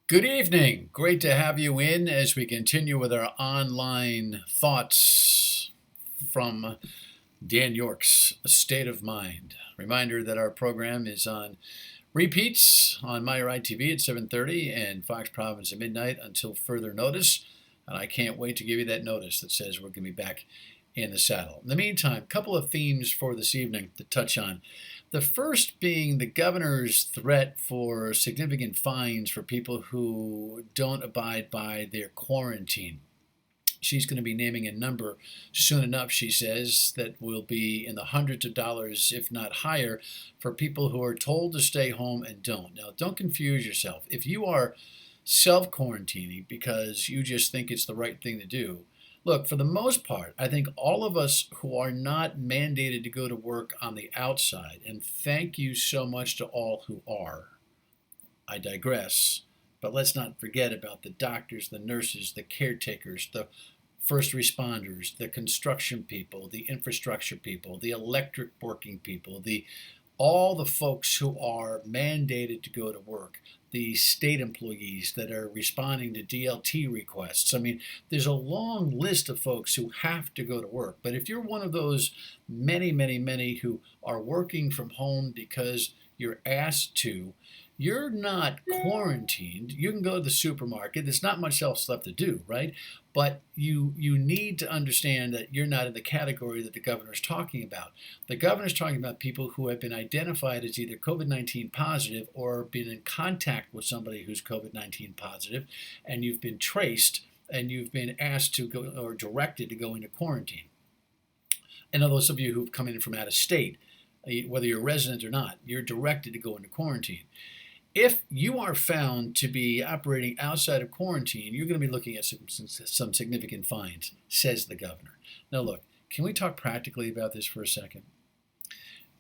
Good evening. Great to have you in as we continue with our online thoughts from Dan York's State of Mind. Reminder that our program is on repeats on MyRide TV at 7:30 and Fox Province at midnight until further notice. And I can't wait to give you that notice that says we're going to be back in the saddle. In the meantime, a couple of themes for this evening to touch on. The first being the governor's threat for significant fines for people who don't abide by their quarantine. She's going to be naming a number soon enough, she says, that will be in the hundreds of dollars, if not higher, for people who are told to stay home and don't. Now, don't confuse yourself. If you are self quarantining because you just think it's the right thing to do, look, for the most part, I think all of us who are not mandated to go to work on the outside, and thank you so much to all who are. I digress, but let's not forget about the doctors, the nurses, the caretakers, the first responders, the construction people, the infrastructure people, the electric working people, all the folks who are mandated to go to work, the state employees that are responding to DLT requests. I mean, there's a long list of folks who have to go to work. But if you're one of those many who are working from home because you're asked to, you're not quarantined. You can go to the supermarket. There's not much else left to do, right? But you need to understand that you're not in the category that the governor's talking about. The governor's talking about people who have been identified as either COVID-19 positive or been in contact with somebody who's COVID-19 positive, and you've been traced and you've been asked to go or directed to go into quarantine. And those of you who've come in from out of state, whether you're a resident or not, you're directed to go into quarantine. If you are found to be operating outside of quarantine, you're going to be looking at some significant fines, says the governor. Now, look, can we talk practically about this for a second?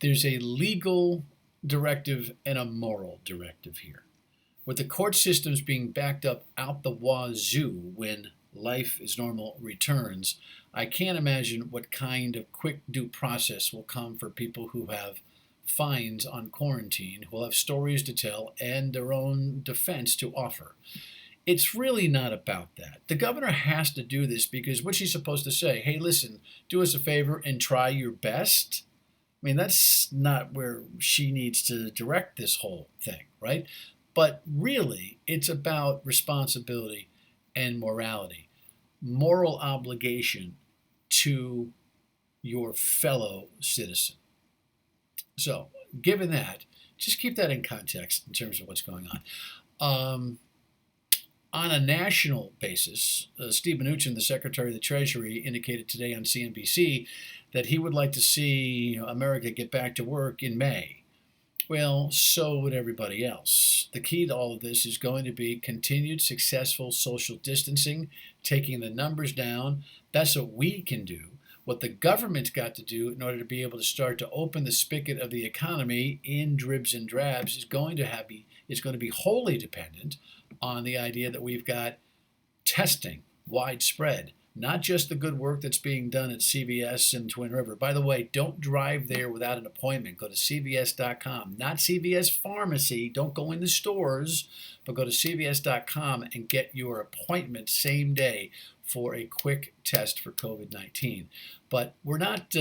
There's a legal directive and a moral directive here. With the court systems being backed up out the wazoo when life is normal returns, I can't imagine what kind of quick due process will come for people who have fines on quarantine, who will have stories to tell and their own defense to offer. It's really not about that. The governor has to do this because what's she supposed to say? Hey, listen, do us a favor and try your best? I mean, that's not where she needs to direct this whole thing, right? But really, it's about responsibility and morality, moral obligation to your fellow citizen. So, given that, just keep that in context in terms of what's going on. On a national basis, Steve Mnuchin, the Secretary of the Treasury, indicated today on CNBC that he would like to see America get back to work in May. Well, so would everybody else. The key to all of this is going to be continued successful social distancing, taking the numbers down. That's what we can do. What the government's got to do in order to be able to start to open the spigot of the economy in dribs and drabs is going to be wholly dependent on the idea that we've got testing widespread, not just the good work that's being done at CVS and Twin River. By the way, don't drive there without an appointment. Go to CVS.com, not CVS Pharmacy. Don't go in the stores, but go to CVS.com and get your appointment same day for a quick test for COVID-19. But we're not,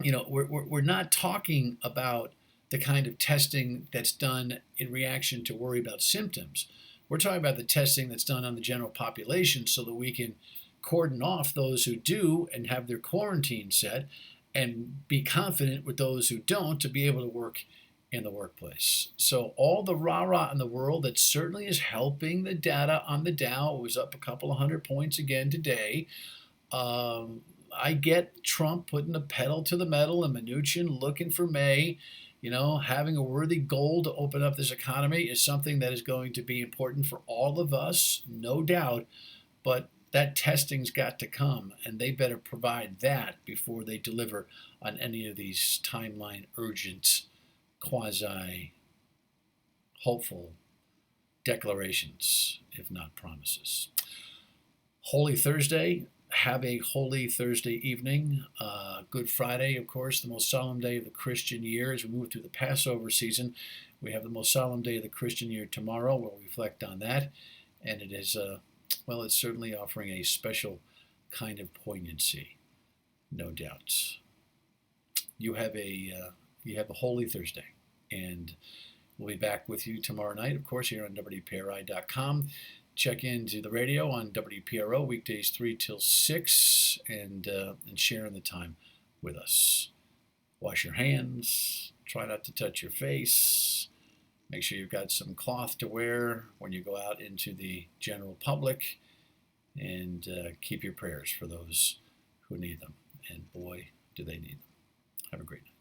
we're not talking about the kind of testing that's done in reaction to worry about symptoms. We're talking about the testing that's done on the general population so that we can cordon off those who do and have their quarantine set and be confident with those who don't to be able to work in the workplace. So all the rah-rah in the world, that certainly is helping the data on the Dow. It was up a couple of 100 points again today. I get Trump putting the pedal to the metal and Mnuchin looking for May. Having a worthy goal to open up this economy is something that is going to be important for all of us, no doubt. But that testing's got to come, and they better provide that before they deliver on any of these timeline urgent, quasi-hopeful declarations, if not promises. Holy Thursday have a holy Thursday evening. Good Friday, of course, the most solemn day of the Christian year. As we move through the Passover season, we have the most solemn day of the Christian year tomorrow. We'll reflect on that. And it is, well, it's certainly offering a special kind of poignancy, no doubt. You have a holy Thursday. And we'll be back with you tomorrow night, of course, here on WPRI.com. Check into the radio on WPRO weekdays 3 till 6 and share in the time with us. Wash your hands. Try not to touch your face. Make sure you've got some cloth to wear when you go out into the general public. And keep your prayers for those who need them. And boy, do they need them. Have a great night.